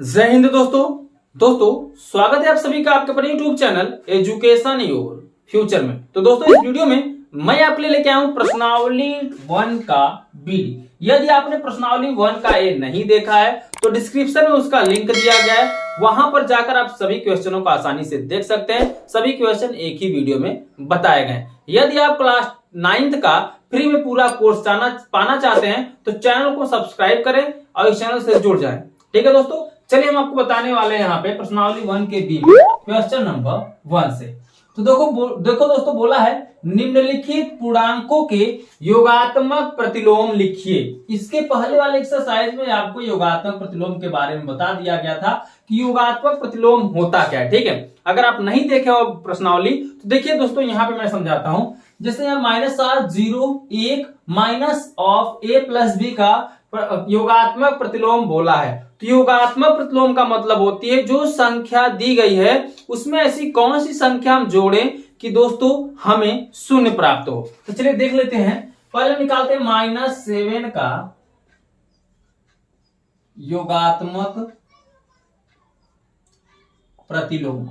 जय हिंद दोस्तों स्वागत है आप सभी का आपके अपने YouTube channel education your future में। तो दोस्तों इस वीडियो में मैं आपके लिए लेके आया हूं प्रश्नावली 1 का बी। यदि आपने प्रश्नावली 1 का ए नहीं देखा है तो डिस्क्रिप्शन में उसका लिंक दिया गया है, वहां पर जाकर आप सभी क्वेश्चनों को आसानी से देख सकते हैं। सभी क्वेश्चन एक ही वीडियो में बताए गए हैं। यदि आप क्लास 9th का फ्री में पूरा कोर्स पाना चाहते हैं तो चैनल को सब्सक्राइब करें और इस चैनल से जुड़ जाएं। ठीक है दोस्तों, चलिए हम आपको बताने वाले हैं यहाँ पे प्रश्नावली 1 के बी में क्वेश्चन नंबर 1 से। तो देखो दोस्तों, बोला है निम्नलिखित पूर्णांकों के योगात्मक प्रतिलोम लिखिए। इसके पहले वाले एक्सरसाइज में आपको योगात्मक प्रतिलोम के बारे में बता दिया गया था कि योगात्मक प्रतिलोम होता क्या है। ठीक है, अगर आप नहीं देखे हो प्रश्नावली तो देखिए दोस्तों, यहाँ पे मैं समझाता हूं। जैसे यहाँ -7 0 1 minus of a plus B का योगात्मक प्रतिलोम बोला है। तो योगात्मक प्रतिलोम का मतलब होती है जो संख्या दी गई है उसमें ऐसी कौन सी संख्या हम जोड़ें कि दोस्तों हमें शून्य प्राप्त हो। तो चलिए देख लेते हैं। पहले निकालते हैं -7 का योगात्मक प्रतिलोम।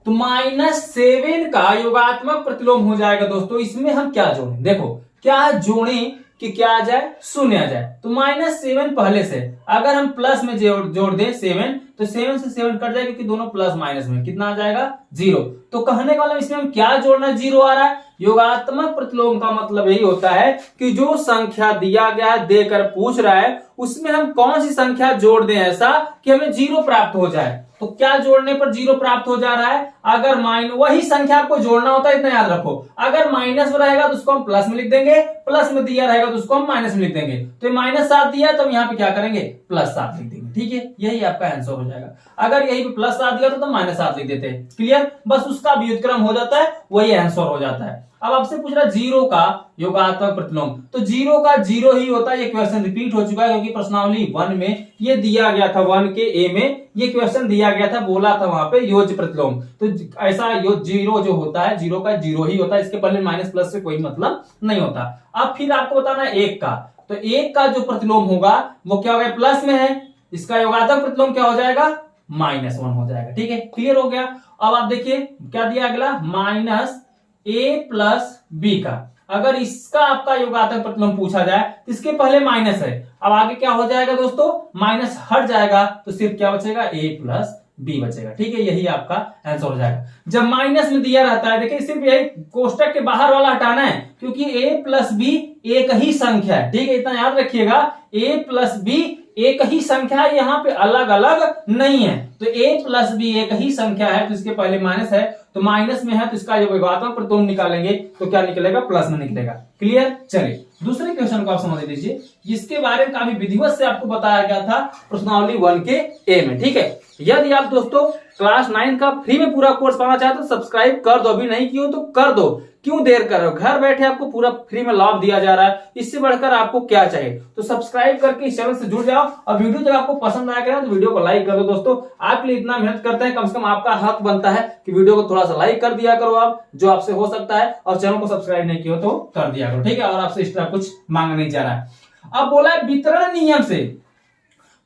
तो -7 का योगात्मक प्रतिलोम हो जाएगा दोस्तों। इसमें हम क्या जोड़ें, देखो क्या जोड़ें कि क्या आ जाए, शून्य आ जाए। तो -7 पहले से अगर हम प्लस में जोड़ दें 7 तो 7 से 7 कट जाएगा क्योंकि दोनों प्लस माइनस में कितना आ जाएगा 0। तो कहने का मतलब इसमें हम क्या जोड़ना, 0 आ रहा है। योगात्मक प्रतिलोम का मतलब यही होता है कि जो संख्या दिया गया है देकर पूछ रहा है उसमें हम कौन सी संख्या जोड़ दें ऐसा कि हमें 0 प्राप्त हो जाए। तो क्या जोड़ने पर 0 प्राप्त हो जा रहा है, अगर वही संख्या आपको जोड़ना होता है, इतना याद रखो। अगर माइनस में रहेगा तो उसको हम प्लस में लिख देंगे, प्लस में दिया रहेगा तो उसको हम माइनस में लिख देंगे। तो -7 दिया तो हम यहाँ पे क्या करेंगे, +7 लिख देंगे। ठीक है, यही आपका आंसर हो जाएगा। अगर यही पे +7 दिया तो -7 लिख देते हैं। क्लियर, बस उसका व्युत्क्रम हो जाता है, वही आंसर हो जाता है। अब आपसे पूछ रहा है 0 का योगात्मक प्रतिलोम। तो 0 का 0 ही होता है। ये क्वेश्चन रिपीट हो चुका है क्योंकि प्रश्नावली 1 में ये दिया गया था। 1 के ए में ये क्वेश्चन दिया गया था, बोला था वहां पे योज्य प्रतिलोम। तो ऐसा 0 जो होता है 0 का 0 ही होता है। इसके पहले माइनस प्लस से कोई मतलब नहीं होता। अब फिर आपको बताना है 1 का। तो 1 का जो प्रतिलोम होगा वो क्या होगा, प्लस में है। इसका योगात्मक प्रतिलोम क्या हो जाएगा, -1 हो जाएगा। ठीक है, क्लियर हो गया। अब आप देखिए क्या दिया अगला, -a प्लस बी का। अगर इसका आपका योगात्मक प्रतिलोम पूछा जाए तो इसके पहले माइनस है। अब आगे क्या हो जाएगा दोस्तों, माइनस हट जाएगा तो सिर्फ क्या बचेगा, a प्लस बी बचेगा। ठीक है, यही आपका आंसर हो जाएगा। जब माइनस में दिया रहता है, देखिए सिर्फ यही कोष्टक के बाहर वाला हटाना है क्योंकि a प्लस बी एक ही संख्या है। ठीक है, इतना याद रखिएगा, a प्लस बी एक ही संख्या है, यहाँ पे अलग अलग नहीं है। तो a प्लस बी एक ही संख्या है तो इसके पहले माइनस है, तो माइनस में है तो इसका योगात्मक प्रतिलोम निकालेंगे तो क्या निकलेगा, प्लस में निकलेगा। क्लियर, चलिए दूसरे क्वेश्चन को आप समझ लीजिए। इसके बारे में काफी विधिवत से आपको बताया गया था प्रश्नावली 1 के ए में। ठीक है, यदि आप दोस्तों क्लास 9 का फ्री में पूरा कोर्स पाना चाहते हो तो सब्सक्राइब कर दो, अभी नहीं किया तो कर दो। क्यों देर कर रहे हो, घर बैठे आपको पूरा फ्री में लाभ दिया जा रहा है, इससे बढ़कर आपको क्या चाहिए। तो सब्सक्राइब करके इस चैनल से जुड़ जाओ और वीडियो जब आपको पसंद आया करें तो वीडियो को लाइक कर दो। दोस्तों आपके लिए इतना मेहनत करते हैं, कम से कम आपका हक बनता है कि वीडियो को थोड़ा सा लाइक कर दिया करो आप, जो आपसे हो सकता है। और चैनल को सब्सक्राइब नहीं किया तो कर दिया करो। ठीक है, और आपसे एक्स्ट्रा कुछ मांगा नहीं जा रहा है। अब बोला है वितरण नियम से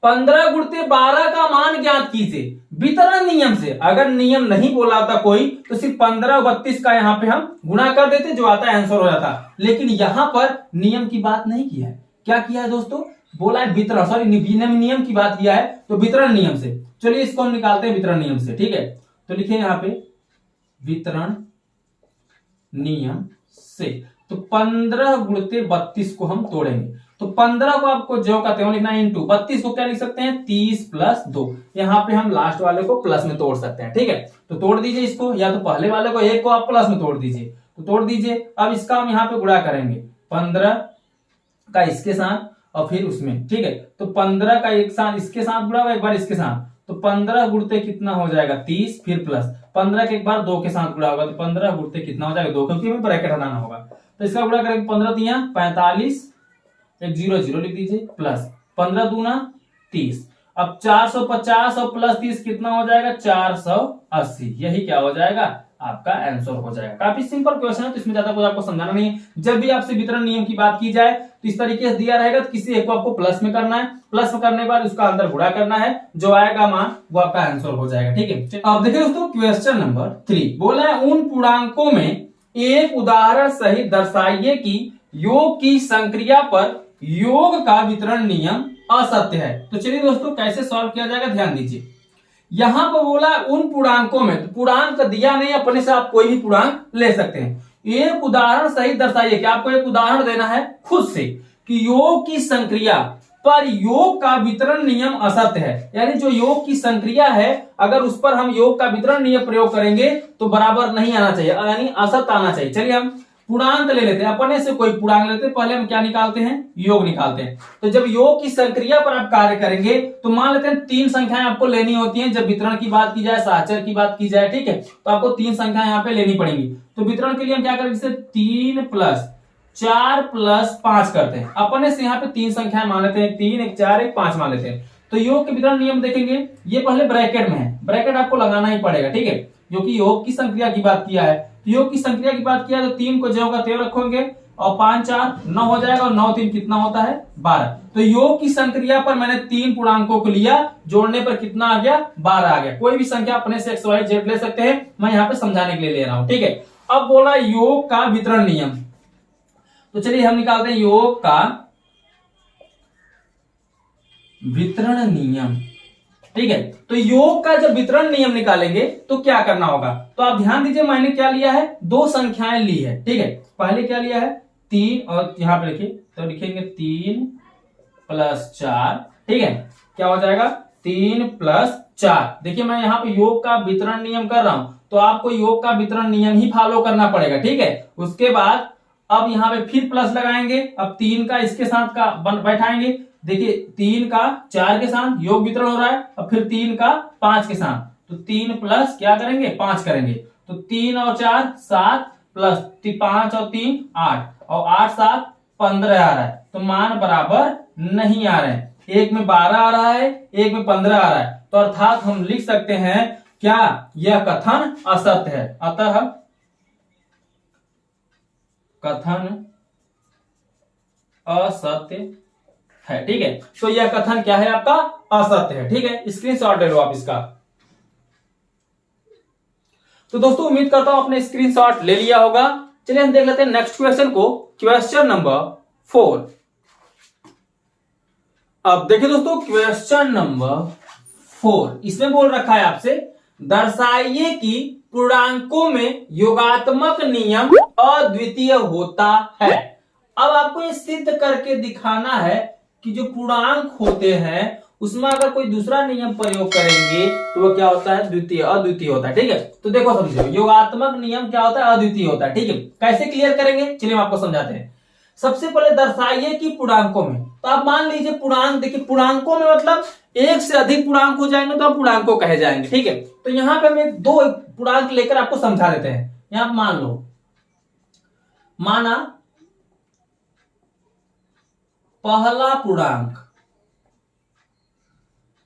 15 × 12 का मान ज्ञात कीजिए। वितरण नियम से, अगर नियम नहीं बोला था कोई तो सिर्फ 15 और 32 का यहाँ पे हम गुणा कर देते, जो आता है आंसर हो जाता। लेकिन यहां पर नियम की बात नहीं किया है। क्या किया है दोस्तों, बोला है वितरण, सॉरी नियम की बात किया है। तो वितरण नियम से, चलिए इसको हम निकालते हैं वितरण नियम से। ठीक है, तो लिखिए यहाँ पे वितरण नियम से। तो 15 × 32 को हम तोड़ेंगे। तो 15 को आपको जो का त्यों लिखना है इंटू 32 को क्या लिख सकते हैं, 30 + 2। यहाँ पे हम लास्ट वाले को प्लस में तोड़ सकते हैं। ठीक है, तो तोड़ दीजिए इसको, या तो पहले वाले को 1 को आप प्लस में तोड़ दीजिए। तो तोड़ दीजिए। अब इसका हम यहाँ पे गुणा करेंगे 15 का इसके साथ और फिर उसमें। ठीक है, तो 15 का एक साथ इसके साथ गुणा होगा, एक बार इसके साथ। तो 15 गुणते कितना हो जाएगा 30, फिर प्लस 15 के एक बार 2 के साथ गुणा होगा। तो 15 गुणते कितना हो जाएगा 2, क्योंकि हमें ब्रैकेट हटाना होगा। तो इसका गुणा करेंगे 15 × 3 = 45, एक 0 0 लिख दीजिए, प्लस 15 × 2 = 30। अब 450 और +30 कितना हो जाएगा, 480। यही क्या हो जाएगा आपका आंसर हो जाएगा। काफी सिंपल क्वेश्चन है, तो इसमें ज्यादा कुछ आपको समझाना नहीं है। जब भी आपसे वितरण नियम की बात की जाए तो इस तरीके से दिया रहेगा, तो किसी एक को आपको प्लस में करना है, प्लस में करने के बाद उसका अंदर गुणा करना है, जो आएगा मान वो आपका आंसर हो जाएगा। ठीक है, अब देखिए दोस्तों क्वेश्चन नंबर 3 बोला है उन पूर्णांकों में एक उदाहरण सहित दर्शाइए कि योग की संक्रिया पर योग का वितरण नियम असत्य है। तो चलिए दोस्तों कैसे सॉल्व किया जाएगा ध्यान दीजिए। यहां पर बोला उन पूर्णांकों में, तो पूर्णांक दिया नहीं, अपने से आप कोई भी पूर्णांक ले सकते हैं। एक उदाहरण सहित दर्शाइए कि आपको एक उदाहरण देना है खुद से कि योग की संक्रिया पर योग का वितरण नियम असत्य है। यानी जो योग की संक्रिया है अगर उस पर हम योग का वितरण नियम प्रयोग करेंगे तो बराबर नहीं आना चाहिए, यानी असत्य आना चाहिए। चलिए हम पूर्णांक ले लेते हैं, अपने से कोई पूर्णांक लेते हैं, पहले हम क्या निकालते हैं, योग निकालते हैं। तो जब योग की संक्रिया पर आप कार्य करेंगे तो मान लेते हैं 3 संख्याएं आपको लेनी होती हैं जब वितरण की बात की जाए, सहचर की बात की जाए। ठीक है, तो आपको 3 संख्याएं यहाँ पे लेनी पड़ेंगी। तो वितरण के लिए हम क्या करेंगे, जैसे 3 + 4 + 5 करते हैं। अपने से यहाँ पे 3 संख्याएं मान लेते हैं, 3 1 4 1 5 मान लेते हैं। तो योग के वितरण नियम देखेंगे, ये पहले ब्रैकेट में है, ब्रैकेट आपको लगाना ही पड़ेगा। ठीक है, क्योंकि योग की संक्रिया की बात किया है, योग की संक्रिया की बात किया तो 3 को ज्यों का त्यों रखोगे और 5 4 9 हो जाएगा, और 9 3 कितना होता है 12। तो योग की संक्रिया पर मैंने 3 पूर्णांकों को लिया, जोड़ने पर कितना आ गया 12 आ गया। कोई भी संख्या अपने से x y z ले सकते हैं, मैं यहाँ पे समझाने के लिए ले रहा हूं। ठीक है, अब बोला योग का वितरण नियम, तो चलिए हम निकालते हैं योग का वितरण नियम। ठीक है, तो योग का जब वितरण नियम निकालेंगे तो क्या करना होगा, तो आप ध्यान दीजिए मैंने क्या लिया है, 2 संख्याएं ली है। ठीक है, पहले क्या लिया है 3, और यहां पे लिखिए तो लिखेंगे 3 + 4। ठीक है, क्या हो जाएगा 3 + 4। देखिए मैं यहाँ पे योग का वितरण नियम कर रहा हूं, तो आपको योग का वितरण नियम ही फॉलो करना पड़ेगा। ठीक है, उसके बाद अब यहाँ पे फिर प्लस लगाएंगे, अब 3 का इसके साथ का बैठाएंगे। देखिए 3 का 4 के साथ योग वितरण हो रहा है, अब फिर 3 का 5 के साथ, तो 3 + क्या करेंगे 5 करेंगे। तो 3 और 4 7 + 5 और 3 8, और 8 7 15 आ रहा है, तो मान बराबर नहीं आ रहे हैं। एक में 12 आ रहा है, एक में 15 आ रहा है, तो अर्थात हम लिख सकते हैं क्या, यह कथन असत्य है। अतः कथन असत्य है। ठीक है, तो यह कथन क्या है आपका, असत्य है। ठीक है, स्क्रीनशॉट ले लो आप इसका। तो दोस्तों उम्मीद करता हूं आपने स्क्रीनशॉट ले लिया होगा। चलिए हम देख लेते हैं नेक्स्ट क्वेश्चन को, क्वेश्चन नंबर 4। अब देखिए दोस्तों क्वेश्चन नंबर 4, इसमें बोल रखा है आपसे दर्शाइए कि पूर्णांकों में योगात्मक नियम अद्वितीय होता है। अब आपको ये सिद्ध करके दिखाना है कि जो पूर्णांक होते हैं उसमें अगर कोई दूसरा नियम प्रयोग करेंगे तो वो क्या होता है, द्वितीय, अद्वितीय होता है। ठीक है, तो देखो समझो योगात्मक नियम क्या होता है, अद्वितीय होता है। ठीक है, कैसे क्लियर करेंगे, चलिए हम आपको समझाते हैं। सबसे पहले दर्शाइए कि पूर्णांकों में, तो आप मान लीजिए पूर्णांक, देखिए पूर्णांकों में मतलब एक से अधिक पूर्णांक हो जाएंगे तो आप पूर्णांकों कहे जाएंगे। ठीक है, तो यहां पे हम 2 पूर्णांक लेकर आपको समझा देते हैं। यहां पर मान लो, माना पहला पूर्णांक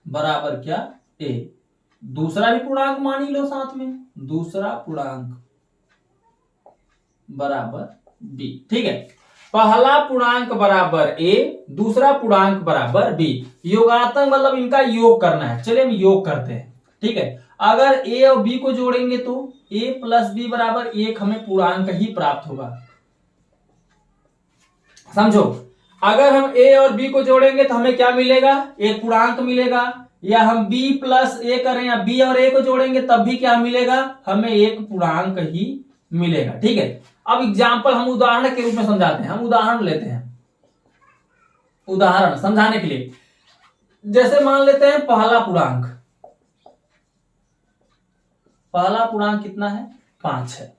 बराबर क्या a, दूसरा भी पूर्णांक मान ही लो साथ में, दूसरा पूर्णांक बराबर b। ठीक है, पहला पूर्णांक बराबर a, दूसरा पूर्णांक बराबर b। योगात्मक मतलब इनका योग करना है। चलिए हम योग करते हैं। ठीक है, अगर a और b को जोड़ेंगे तो a + b बराबर 1 हमें पूर्णांक ही प्राप्त होगा। समझो, अगर हम a और b को जोड़ेंगे तो हमें क्या मिलेगा, एक पूर्णांक मिलेगा, या हम b + a करें या b और a को जोड़ेंगे तब भी क्या मिलेगा, हमें एक पूर्णांक ही मिलेगा। ठीक है, अब एग्जाम्पल हम उदाहरण के रूप में समझाते हैं। हम उदाहरण लेते हैं, उदाहरण समझाने के लिए। जैसे मान लेते हैं पहला पूर्णांक, पहला पूर्णांक कितना है 5 है।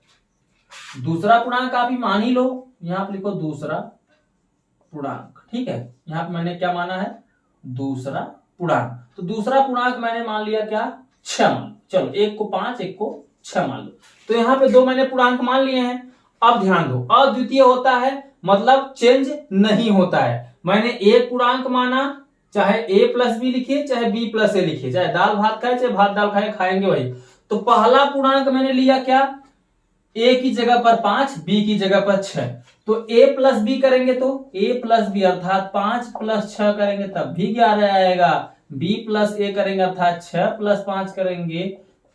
दूसरा पूर्णांक आप ही मान ही लो, यहां पर लिखो दूसरा पूर्णांक। ठीक है, यहां पर मैंने क्या माना है, दूसरा पूर्णांक। तो दूसरा पूर्णांक मैंने मान लिया क्या 6 मान, चलो एक को 5 एक को 6 मान लो। तो यहां पे 2 मैंने पूर्णांक मान लिए हैं। अब ध्यान दो, अद्वितीय होता है मतलब चेंज नहीं होता है। मैंने एक पूर्णांक माना, चाहे a + b लिखिए चाहे b + a लिखिए, चाहे दाल भात खाए चाहे भात दाल खाए, खाएंगे वही। तो पहला पूर्णांक मैंने लिया क्या ए की जगह पर 5, बी की जगह पर 6। तो ए प्लस बी करेंगे तो ए प्लस बी अर्थात 5 प्लस 6 करेंगे तब भी 11 आएगा। बी प्लस ए करेंगे अर्थात 6 प्लस 5 करेंगे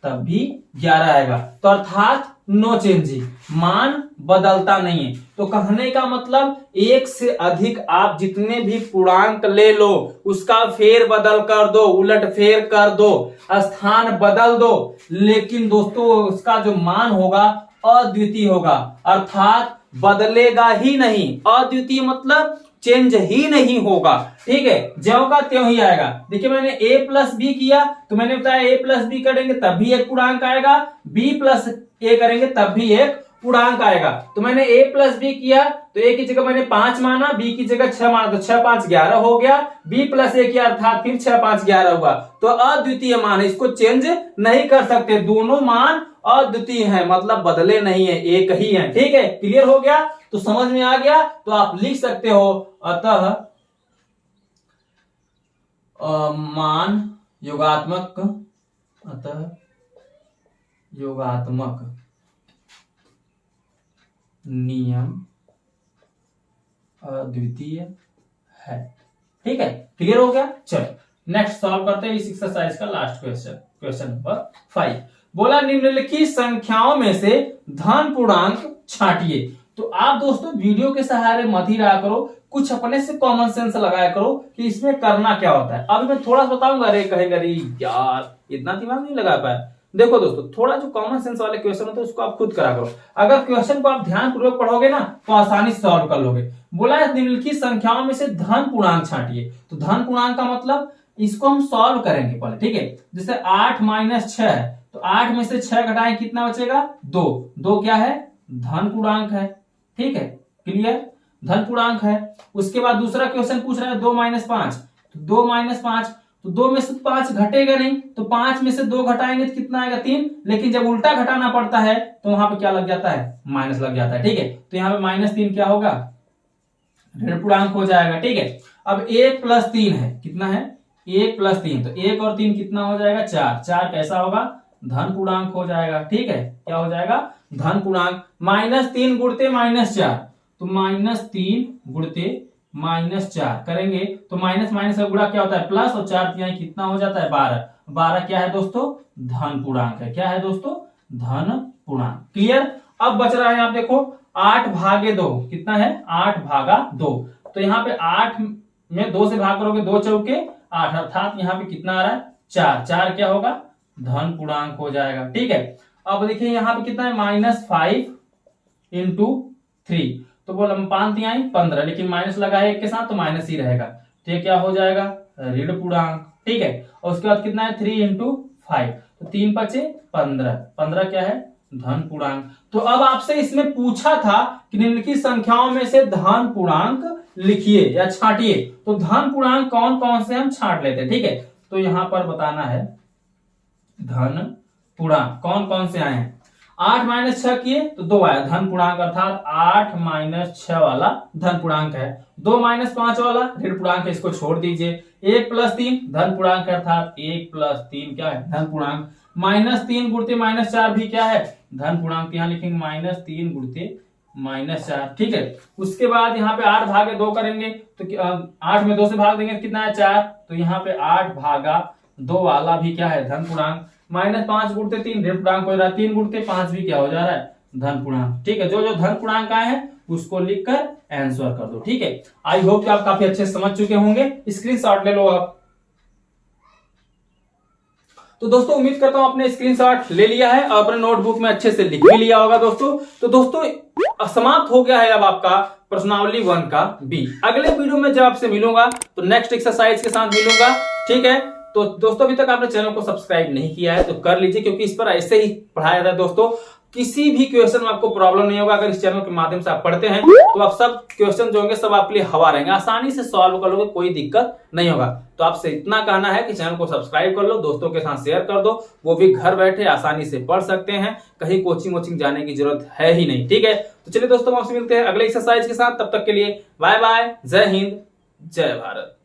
तब भी 11 आएगा। तो अर्थात नो चेंजिंग, मान बदलता नहीं है। तो कहने का मतलब एक से अधिक आप जितने भी पूर्णांक ले लो उसका फेर बदल कर दो, उलट फेर कर दो, स्थान बदल दो, लेकिन दोस्तों उसका जो मान होगा अद्वितीय होगा, अर्थात बदलेगा ही नहीं। अद्वितीय मतलब चेंज ही नहीं होगा। ठीक है, ज्यों का त्यों ही आएगा। देखिए मैंने a प्लस बी किया तो मैंने बताया a प्लस बी करेंगे तब भी एक पूर्णांक आएगा, b प्लस a करेंगे तब भी एक पूर्णांक आएगा। तो मैंने a प्लस बी किया तो a की जगह मैंने 5 माना, b की जगह 6 माना, तो 6 5 11 हो गया। b प्लस a किया अर्थात फिर 6 5 11 हुआ। तो अद्वितीय मान है, इसको चेंज नहीं कर सकते, दोनों मान अद्वितीय है, मतलब बदले नहीं है, एक ही है। ठीक है, क्लियर हो गया? तो समझ में आ गया तो आप लिख सकते हो अतः मान योगात्मक, अतः योगात्मक नियम अद्वितीय है। ठीक है, क्लियर हो गया? चलो नेक्स्ट सॉल्व करते हैं इस एक्सरसाइज का लास्ट क्वेश्चन, क्वेश्चन नंबर 5। बोला निम्नलिखित संख्याओं में से धन पूर्णांक छांटिए। तो आप दोस्तों वीडियो के सहारे मत ही रहा करो, कुछ अपने से कॉमन सेंस लगाया करो कि इसमें करना क्या होता है। अभी मैं थोड़ा सा बताऊंगा, अरे कहेगा अरे यार इतना दिमाग नहीं लगा पाया। देखो दोस्तों, थोड़ा जो कॉमन सेंस वाले क्वेश्चन होते हैं उसको आप खुद करा करो। अगर क्वेश्चन को आप ध्यान पूर्वक पढ़ोगे ना तो आसानी से सॉल्व कर लोगे। बोला है निम्नलिखित संख्याओं में से धन पूर्णांक छांटिए। तो धन पूर्णांक का मतलब इसको हम सॉल्व करेंगे पहले। ठीक है, जैसे 8 माइनस 6 है तो 8 में से 6 घटाएं कितना बचेगा? 2। 2 क्या है? धन पूर्णांक है। ठीक है, क्लियर? धन पूर्णांक है। उसके बाद दूसरा क्वेश्चन पूछ रहा है 2 माइनस 5, तो 2 माइनस 5 तो 2 में से 5 घटेगा नहीं, तो 5 में से 2 घटाएंगे तो कितना आएगा? 3। लेकिन जब उल्टा घटाना पड़ता है तो वहां पे क्या लग जाता है? माइनस लग जाता है। ठीक है, तो यहाँ पे -3 क्या होगा? ऋण पूर्णांक हो जाएगा। ठीक है, अब 1 प्लस 3 है, कितना है? 1 प्लस 3, तो 1 और 3 कितना हो जाएगा? 4। 4 कैसा होगा? धन पूर्णांक हो जाएगा। ठीक है, क्या हो जाएगा? धन पूर्णांक। -3 गुणते -4, तो -3 गुणते -4 करेंगे तो माइनस माइनस का गुणा क्या होता है? प्लस, और 4 3 कितना हो जाता है? 12। 12 क्या है दोस्तों? धन पूर्णांक है। क्या है दोस्तों? धन पूर्णांक। क्लियर? अब बच रहा है आप देखो 8 भागे 2, कितना है? 8 भागा 2। तो यहाँ पे 8 में 2 से भाग करोगे, 2 चौके 8, अर्थात यहाँ पे कितना आ रहा है? 4। 4 क्या होगा? धन पूर्णांक हो जाएगा। ठीक है, अब देखिए यहाँ पे कितना है? -5 इंटू 3, तो बोला 5 3 आई 15, लेकिन माइनस लगा है एक के साथ तो माइनस ही रहेगा। तो ये क्या हो जाएगा? ऋण पूर्णांक। ठीक है, और उसके बाद कितना है? 3 इंटू 5, तो 3 5 15, 15 क्या है? धन पूर्णांक। तो अब आपसे इसमें पूछा था कि निम्नलिखित संख्याओं में से धन पूर्णांक लिखिए या छांटिए। तो धन पूर्णांक कौन कौन से हम छांट लेते हैं। ठीक है, तो यहां पर बताना है धन पूर्णांक कौन कौन से आए हैं। 8 माइनस 6 किए तो 2 आया, धन पूर्णांक, अर्थात 8 माइनस 6 वाला धन पूर्णांक है। 2 माइनस 5 वाला ऋण पूर्णांक है, इसको छोड़ दीजिए। 1 प्लस 3 धन पूर्णांक है, अर्थात 1 प्लस 3 क्या है? धन पूर्णांक। -3 गुणते -4 भी क्या है? धन पूर्णांक। यहाँ लिखेंगे -3 गुणते -4। ठीक है, उसके बाद यहाँ पे 8 भागे 2 करेंगे तो 8 में 2 से भाग देंगे कितना है? 4। तो यहाँ पे 8 भागा 2 वाला भी क्या है? धन पूर्णांक। -5 गुणते 3 ऋण पूर्णांक हो रहा है, 3 गुणते 5 भी क्या हो जा रहा है? धन पूर्णांक। ठीक है, जो जो धन पूर्णांक आए हैं उसको लिखकर आंसर कर दो। ठीक है, आई होप कि आप काफी अच्छे समझ चुके होंगे। स्क्रीनशॉट ले लो आप। तो दोस्तों उम्मीद करता हूं आपने स्क्रीनशॉट ले लिया है और अपने नोटबुक में अच्छे से लिख भी लिया होगा दोस्तों। तो दोस्तों समाप्त हो गया है अब आपका प्रश्नावली 1 का बी। अगले वीडियो में जब आपसे मिलूंगा तो नेक्स्ट एक्सरसाइज के साथ मिलूंगा। ठीक है, तो दोस्तों अभी तक आपने चैनल को सब्सक्राइब नहीं किया है तो कर लीजिए, क्योंकि इस पर ऐसे ही पढ़ाया जाता है दोस्तों। किसी भी क्वेश्चन में आपको प्रॉब्लम नहीं होगा अगर इस चैनल के माध्यम से आप पढ़ते हैं, तो आप सब क्वेश्चन जो होंगे सब आपके लिए हवा रहेंगे, आसानी से सॉल्व कर लोगे, कोई दिक्कत नहीं होगा। तो आपसे इतना कहना है कि चैनल को सब्सक्राइब कर लो, दोस्तों के साथ शेयर कर दो, वो भी घर बैठे आसानी से पढ़ सकते हैं, कहीं कोचिंग वोचिंग जाने की जरूरत है ही नहीं। ठीक है, तो चलिए दोस्तों आपसे मिलते हैं अगले एक्सरसाइज के साथ, तब तक के लिए बाय बाय, जय हिंद, जय भारत।